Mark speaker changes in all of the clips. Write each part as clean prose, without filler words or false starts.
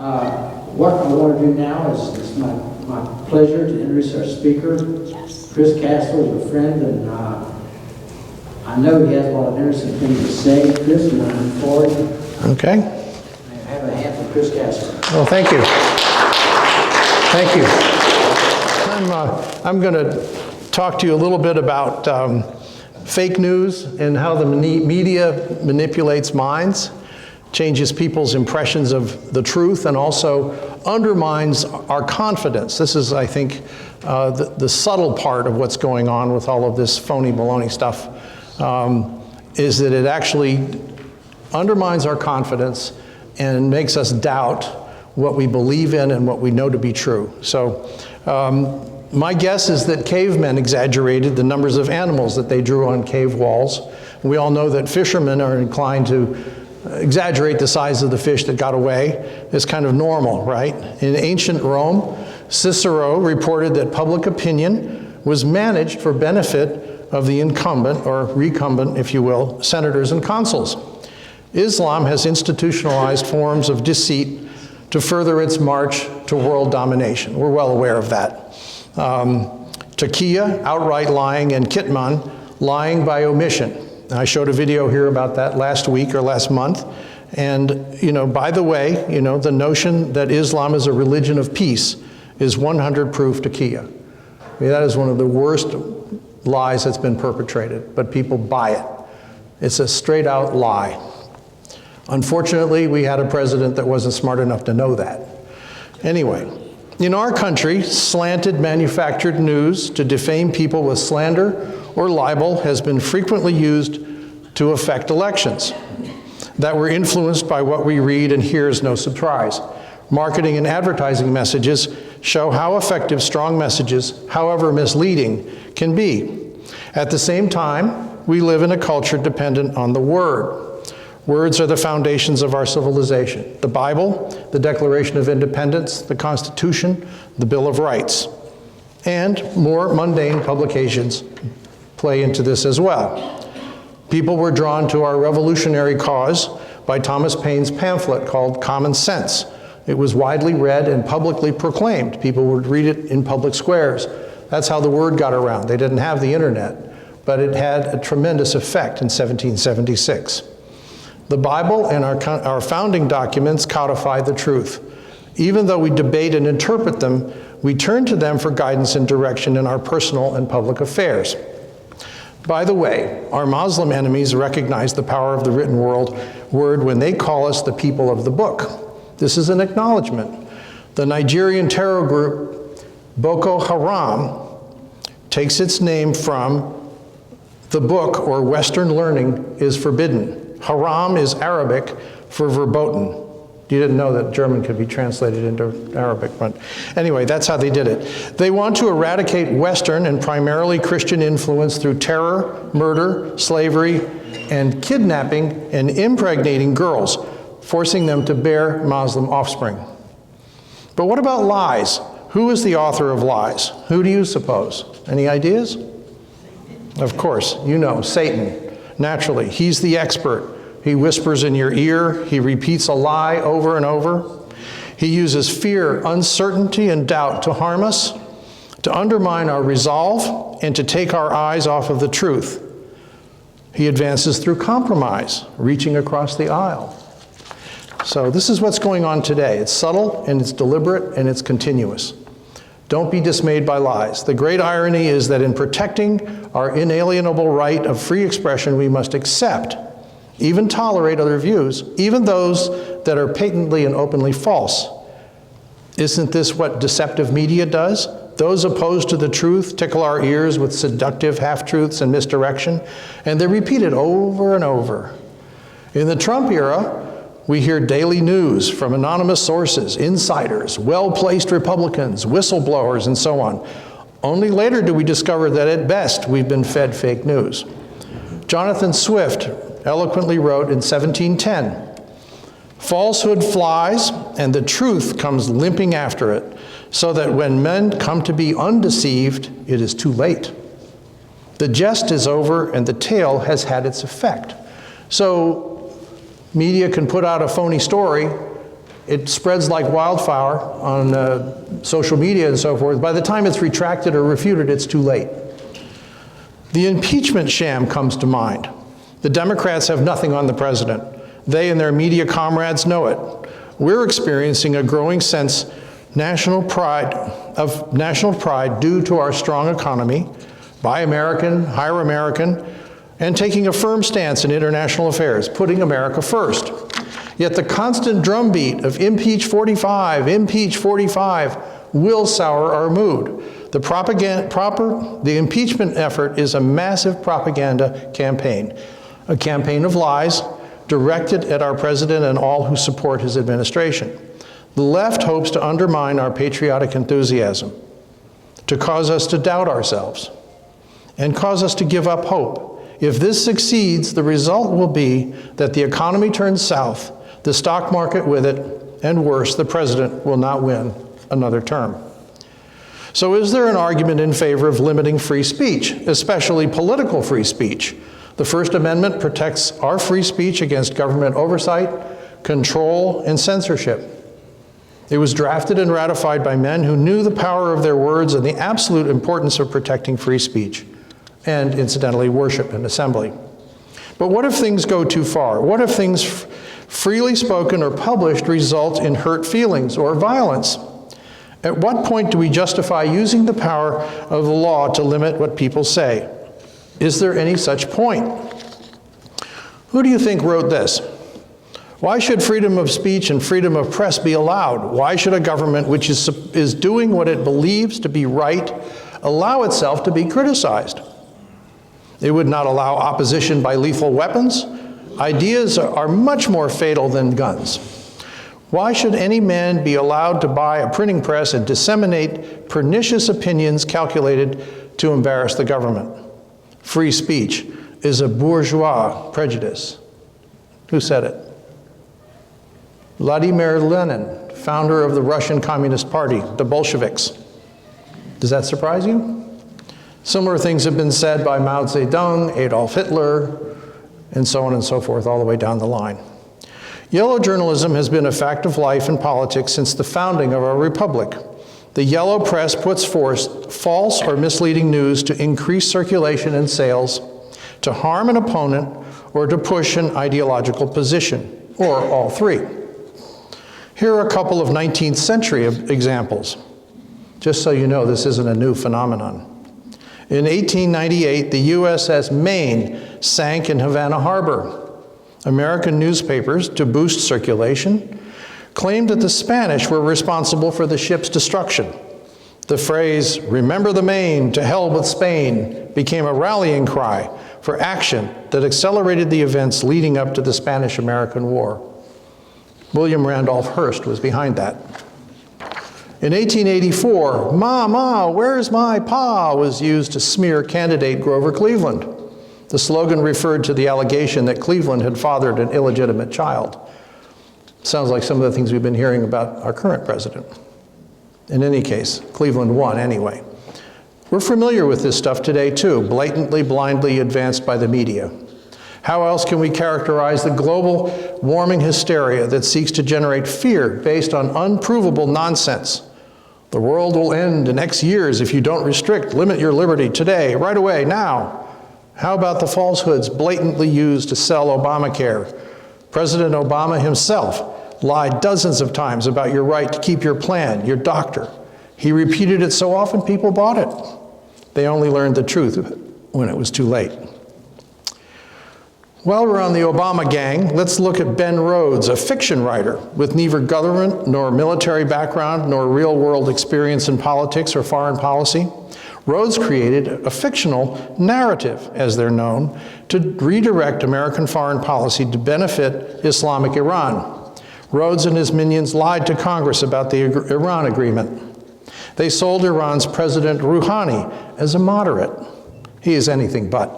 Speaker 1: What I want to do now is it's my pleasure to introduce our speaker.
Speaker 2: Yes.
Speaker 1: Chris Casler is a friend, and I know he has a lot of interesting things to say. Chris, you want to move forward?
Speaker 3: Okay.
Speaker 1: Have a hand for Chris Casler.
Speaker 3: Well, thank you. Thank you. I'm going to talk to you a little bit about fake news and how the media manipulates minds, changes people's impressions of the truth, and also undermines our confidence. This is, I think, the subtle part of what's going on with all of this phony baloney stuff, is that it actually undermines our confidence and makes us doubt what we believe in and what we know to be true. So my guess is that cavemen exaggerated the numbers of animals that they drew on cave walls. We all know that fishermen are inclined to exaggerate the size of the fish that got away. It's kind of normal, right? In ancient Rome, Cicero reported that public opinion was managed for benefit of the incumbent, or recumbent, if you will, senators and consuls. Islam has institutionalized forms of deceit to further its march to world domination. We're well aware of that. Taqiyya, outright lying, and kitman, lying by omission. I showed a video here about that last week or last month. And, by the way, the notion that Islam is a religion of peace is 100 proof taqiyya. I mean, that is one of the worst lies that's been perpetrated, but people buy it. It's a straight out lie. Unfortunately, we had a president that wasn't smart enough to know that. Anyway, in our country, slanted manufactured news to defame people with slander or libel has been frequently used to affect elections. That we're influenced by what we read and hear is no surprise. Marketing and advertising messages show how effective strong messages, however misleading, can be. At the same time, we live in a culture dependent on the word. Words are the foundations of our civilization. The Bible, the Declaration of Independence, the Constitution, the Bill of Rights. And more mundane publications play into this as well. People were drawn to our revolutionary cause by Thomas Paine's pamphlet called Common Sense. It was widely read and publicly proclaimed. People would read it in public squares. That's how the word got around. They didn't have the internet, but it had a tremendous effect in 1776. The Bible and our founding documents codify the truth. Even though we debate and interpret them, we turn to them for guidance and direction in our personal and public affairs. By the way, our Muslim enemies recognize the power of the written word when they call us the people of the book. This is an acknowledgement. The Nigerian terror group Boko Haram takes its name from the book, or Western learning is forbidden. Haram is Arabic for verboten. You didn't know that German could be translated into Arabic, but anyway, that's how they did it. They want to eradicate Western and primarily Christian influence through terror, murder, slavery, and kidnapping and impregnating girls, forcing them to bear Muslim offspring. But what about lies? Who is the author of lies? Who do you suppose? Any ideas? Of course, Satan. Naturally, he's the expert. He whispers in your ear. He repeats a lie over and over. He uses fear, uncertainty, and doubt to harm us, to undermine our resolve, and to take our eyes off of the truth. He advances through compromise, reaching across the aisle. So this is what's going on today. It's subtle, and it's deliberate, and it's continuous. Don't be dismayed by lies. The great irony is that in protecting our inalienable right of free expression, we must accept, even tolerate other views, even those that are patently and openly false. Isn't this what deceptive media does? Those opposed to the truth tickle our ears with seductive half-truths and misdirection, and they repeat it over and over. In the Trump era, we hear daily news from anonymous sources, insiders, well-placed Republicans, whistleblowers, and so on. Only later do we discover that at best we've been fed fake news. Jonathan Swift eloquently wrote in 1710, "Falsehood flies and the truth comes limping after it, so that when men come to be undeceived, it is too late. The jest is over and the tale has had its effect." So media can put out a phony story, it spreads like wildfire on social media and so forth. By the time it's retracted or refuted, it's too late. The impeachment sham comes to mind. The Democrats have nothing on the president. They and their media comrades know it. We're experiencing a growing sense of national pride due to our strong economy, Buy American, Hire American, and taking a firm stance in international affairs, putting America first. Yet the constant drumbeat of impeach 45 will sour our mood. The impeachment effort is a massive propaganda campaign, a campaign of lies directed at our president and all who support his administration. The left hopes to undermine our patriotic enthusiasm, to cause us to doubt ourselves, and cause us to give up hope. If this succeeds, the result will be that the economy turns south, the stock market with it, and worse, the president will not win another term. So is there an argument in favor of limiting free speech, especially political free speech? The First Amendment protects our free speech against government oversight, control, and censorship. It was drafted and ratified by men who knew the power of their words and the absolute importance of protecting free speech, and incidentally, worship and assembly. But what if things go too far? What if things freely spoken or published result in hurt feelings or violence? At what point do we justify using the power of the law to limit what people say? Is there any such point? Who do you think wrote this? Why should freedom of speech and freedom of press be allowed? Why should a government which is doing what it believes to be right allow itself to be criticized? It would not allow opposition by lethal weapons. Ideas are much more fatal than guns. Why should any man be allowed to buy a printing press and disseminate pernicious opinions calculated to embarrass the government? Free speech is a bourgeois prejudice. Who said it? Vladimir Lenin, founder of the Russian Communist Party, the Bolsheviks. Does that surprise you? Similar things have been said by Mao Zedong, Adolf Hitler, and so on and so forth, all the way down the line. Yellow journalism has been a fact of life in politics since the founding of our republic. The yellow press puts forth false or misleading news to increase circulation and sales, to harm an opponent, or to push an ideological position, or all three. Here are a couple of 19th century examples. Just so you know, this isn't a new phenomenon. In 1898, the USS Maine sank in Havana Harbor. American newspapers, to boost circulation, claimed that the Spanish were responsible for the ship's destruction. The phrase, "Remember the Maine, to hell with Spain," became a rallying cry for action that accelerated the events leading up to the Spanish-American War. William Randolph Hearst was behind that. In 1884, "Ma, Ma, where's my pa?" was used to smear candidate Grover Cleveland. The slogan referred to the allegation that Cleveland had fathered an illegitimate child. Sounds like some of the things we've been hearing about our current president. In any case, Cleveland won anyway. We're familiar with this stuff today too, blatantly, blindly advanced by the media. How else can we characterize the global warming hysteria that seeks to generate fear based on unprovable nonsense? The world will end in X years if you don't limit your liberty today, right away, now. How about the falsehoods blatantly used to sell Obamacare? President Obama himself lied dozens of times about your right to keep your plan, your doctor. He repeated it so often people bought it. They only learned the truth when it was too late. While we're on the Obama gang, let's look at Ben Rhodes, a fiction writer with neither government nor military background nor real-world experience in politics or foreign policy. Rhodes created a fictional narrative, as they're known, to redirect American foreign policy to benefit Islamic Iran. Rhodes and his minions lied to Congress about the Iran agreement. They sold Iran's President Rouhani as a moderate. He is anything but.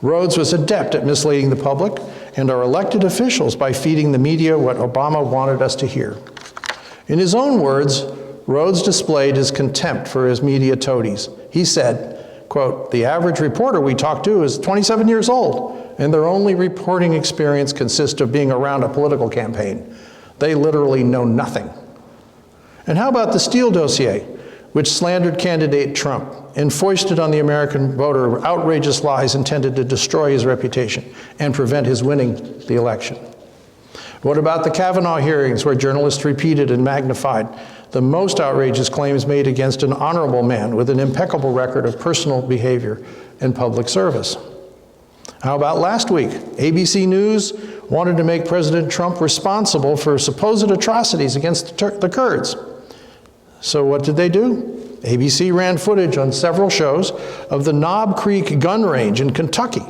Speaker 3: Rhodes was adept at misleading the public and our elected officials by feeding the media what Obama wanted us to hear. In his own words, Rhodes displayed his contempt for his media toadies. He said, quote, "The average reporter we talk to is 27 years old, and their only reporting experience consists of being around a political campaign. They literally know nothing. And how about the Steele dossier, which slandered candidate Trump and foisted on the American voter outrageous lies intended to destroy his reputation and prevent his winning the election? What about the Kavanaugh hearings, where journalists repeated and magnified the most outrageous claims made against an honorable man with an impeccable record of personal behavior and public service? How about last week? ABC News wanted to make President Trump responsible for supposed atrocities against the Kurds. So what did they do? ABC ran footage on several shows of the Knob Creek gun range in Kentucky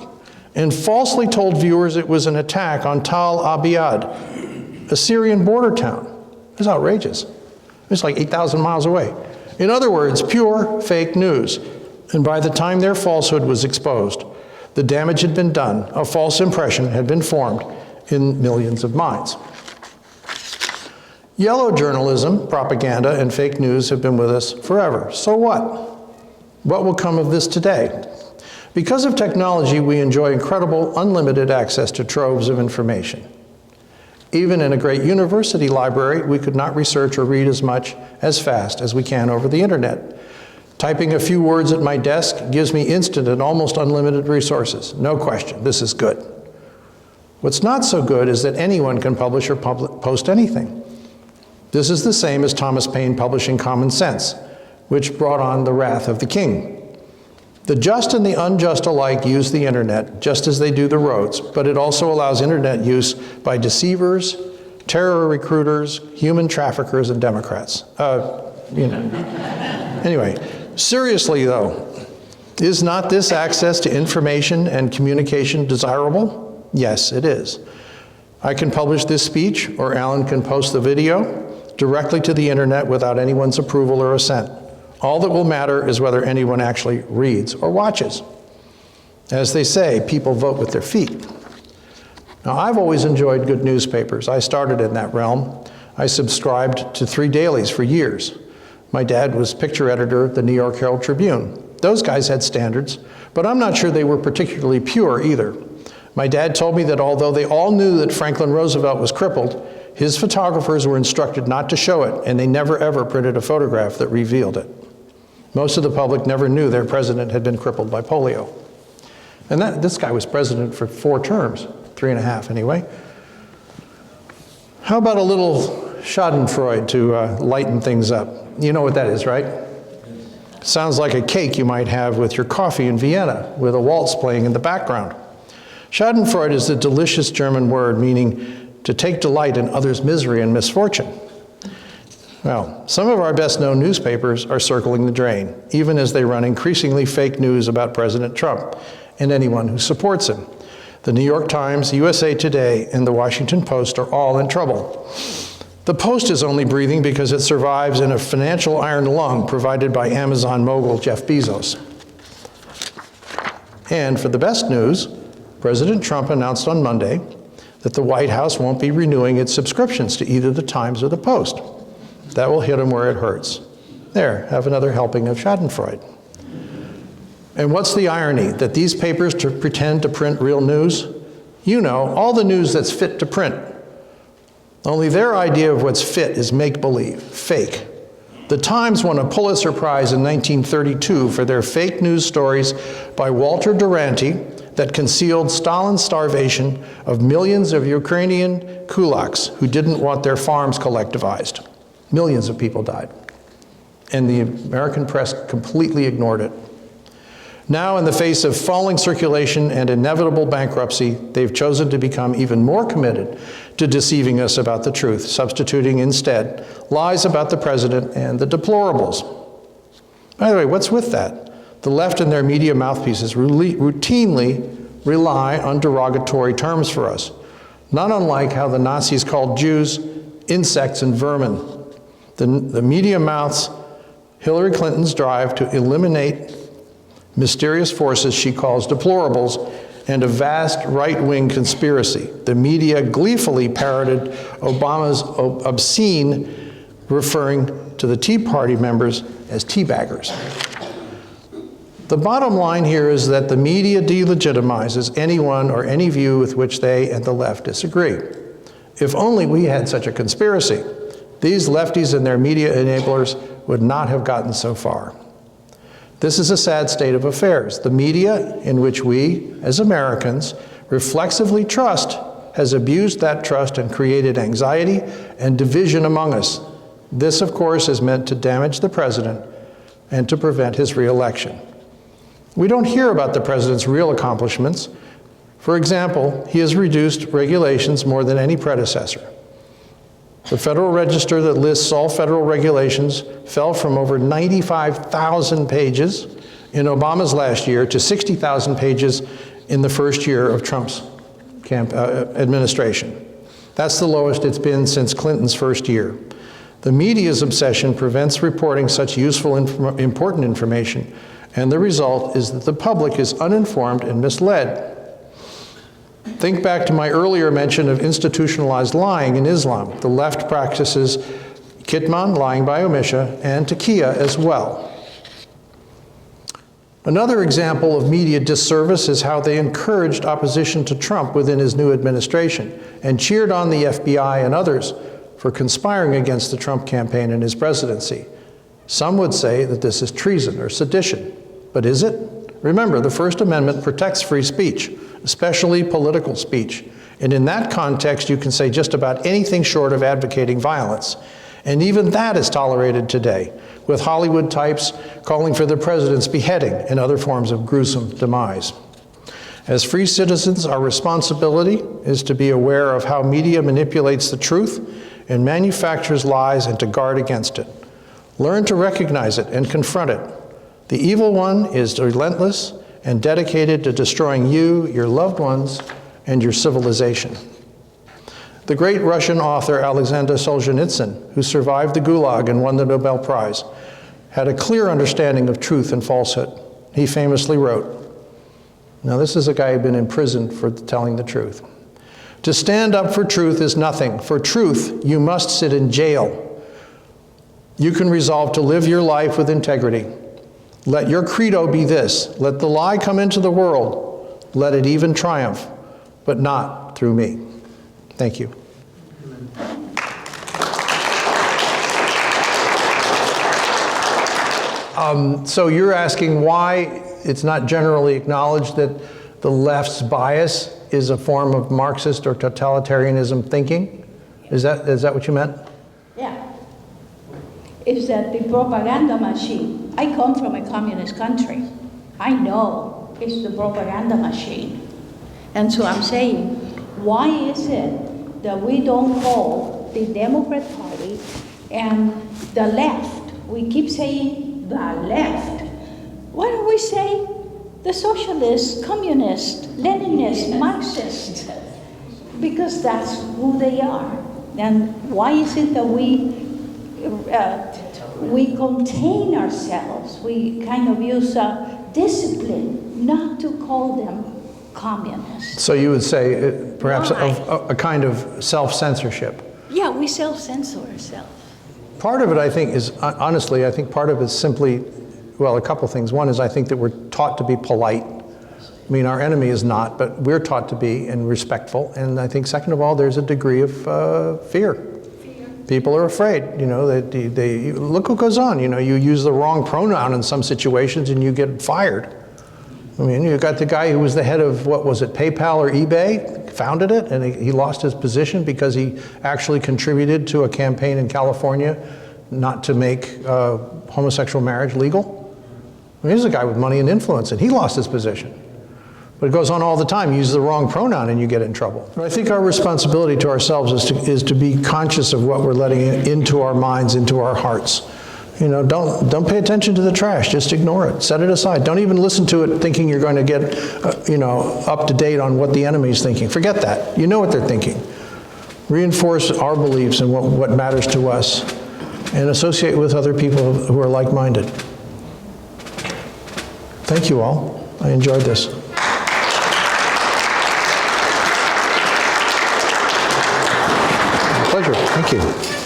Speaker 3: and falsely told viewers it was an attack on Tal Abyad, a Syrian border town. It was outrageous. It's like 8,000 miles away. In other words, pure fake news. And by the time their falsehood was exposed, the damage had been done, a false impression had been formed in millions of minds. Yellow journalism, propaganda, and fake news have been with us forever. So what? What will come of this today? Because of technology, we enjoy incredible, unlimited access to troves of information. Even in a great university library, we could not research or read as much as fast as we can over the internet. Typing a few words at my desk gives me instant and almost unlimited resources. No question, this is good. What's not so good is that anyone can publish or post anything. This is the same as Thomas Paine publishing Common Sense, which brought on the wrath of the king. The just and the unjust alike use the internet just as they do the roads, but it also allows internet use by deceivers, terror recruiters, human traffickers, and Democrats. Anyway, seriously though, is not this access to information and communication desirable? Yes, it is. I can publish this speech, or Alan can post the video directly to the internet without anyone's approval or assent. All that will matter is whether anyone actually reads or watches. As they say, people vote with their feet. Now, I've always enjoyed good newspapers. I started in that realm. I subscribed to 3 dailies for years. My dad was picture editor of the New York Herald Tribune. Those guys had standards, but I'm not sure they were particularly pure either. My dad told me that although they all knew that Franklin Roosevelt was crippled, his photographers were instructed not to show it, and they never ever printed a photograph that revealed it. Most of the public never knew their president had been crippled by polio. And this guy was president for 4 terms, 3.5 anyway. How about a little Schadenfreude to lighten things up? You know what that is, right? Sounds like a cake you might have with your coffee in Vienna, with a waltz playing in the background. Schadenfreude is the delicious German word meaning to take delight in others' misery and misfortune. Well, some of our best-known newspapers are circling the drain, even as they run increasingly fake news about President Trump and anyone who supports him. The New York Times, USA Today, and the Washington Post are all in trouble. The Post is only breathing because it survives in a financial iron lung provided by Amazon mogul Jeff Bezos. And for the best news, President Trump announced on Monday that the White House won't be renewing its subscriptions to either the Times or the Post. That will hit him where it hurts. There, have another helping of Schadenfreude. And what's the irony? That these papers pretend to print real news? You know, all the news that's fit to print. Only their idea of what's fit is make-believe, fake. The Times won a Pulitzer Prize in 1932 for their fake news stories by Walter Duranty that concealed Stalin's starvation of millions of Ukrainian kulaks who didn't want their farms collectivized. Millions of people died. And the American press completely ignored it. Now, in the face of falling circulation and inevitable bankruptcy, they've chosen to become even more committed to deceiving us about the truth, substituting instead lies about the president and the deplorables. By the way, what's with that? The left and their media mouthpieces routinely rely on derogatory terms for us, not unlike how the Nazis called Jews insects and vermin. The media mouths Hillary Clinton's drive to eliminate mysterious forces she calls deplorables and a vast right-wing conspiracy. The media gleefully parroted Obama's obscene, referring to the Tea Party members as teabaggers. The bottom line here is that the media delegitimizes anyone or any view with which they and the left disagree. If only we had such a conspiracy, these lefties and their media enablers would not have gotten so far. This is a sad state of affairs. The media, in which we, as Americans, reflexively trust, has abused that trust and created anxiety and division among us. This, of course, is meant to damage the president and to prevent his re-election. We don't hear about the president's real accomplishments. For example, he has reduced regulations more than any predecessor. The Federal Register that lists all federal regulations fell from over 95,000 pages in Obama's last year to 60,000 pages in the first year of Trump's administration. That's the lowest it's been since Clinton's first year. The media's obsession prevents reporting such useful, important information, and the result is that the public is uninformed and misled. Think back to my earlier mention of institutionalized lying in Islam. The left practices kitman, lying by omission, and taqiyya as well. Another example of media disservice is how they encouraged opposition to Trump within his new administration and cheered on the FBI and others for conspiring against the Trump campaign and his presidency. Some would say that this is treason or sedition, but is it? Remember, the First Amendment protects free speech, especially political speech. And in that context, you can say just about anything short of advocating violence. And even that is tolerated today, with Hollywood types calling for the president's beheading and other forms of gruesome demise. As free citizens, our responsibility is to be aware of how media manipulates the truth and manufactures lies and to guard against it. Learn to recognize it and confront it. The evil one is relentless and dedicated to destroying you, your loved ones, and your civilization. The great Russian author Alexander Solzhenitsyn, who survived the Gulag and won the Nobel Prize, had a clear understanding of truth and falsehood. He famously wrote, now this is a guy who'd been imprisoned for telling the truth. To stand up for truth is nothing. For truth, you must sit in jail. You can resolve to live your life with integrity. Let your credo be this: let the lie come into the world, let it even triumph, but not through me. Thank you. So you're asking why it's not generally acknowledged that the left's bias is a form of Marxist or totalitarianism thinking? Is that what you meant?
Speaker 2: Yeah. Is that the propaganda machine? I come from a communist country. I know it's the propaganda machine. And so I'm saying, why is it that we don't call the Democrat Party and the left? We keep saying the left. Why don't we say the socialist, communist, Leninist, Marxist? Because that's who they are. And why is it that we contain ourselves? We kind of use discipline not to call them communists.
Speaker 3: So you would say perhaps a kind of self-censorship.
Speaker 2: Yeah, we self-censor ourselves.
Speaker 3: Part of it, I think, is, honestly, I think part of it is simply, well, a couple things. One is I think that we're taught to be polite. I mean, our enemy is not, but we're taught to be and respectful. And I think, second of all, there's a degree of fear. People are afraid, you know, they look what goes on. You know, you use the wrong pronoun in some situations and you get fired. I mean, you got the guy who was the head of, what was it, PayPal or eBay, founded it, and he lost his position because he actually contributed to a campaign in California not to make homosexual marriage legal. I mean, here's a guy with money and influence, and he lost his position. But it goes on all the time. You use the wrong pronoun and you get in trouble. But I think our responsibility to ourselves is to be conscious of what we're letting into our minds, into our hearts. You know, don't pay attention to the trash. Just ignore it. Set it aside. Don't even listen to it thinking you're going to get, you know, up to date on what the enemy's thinking. Forget that. You know what they're thinking. Reinforce our beliefs and what matters to us, and associate with other people who are like-minded. Thank you all. I enjoyed this. Pleasure. Thank you.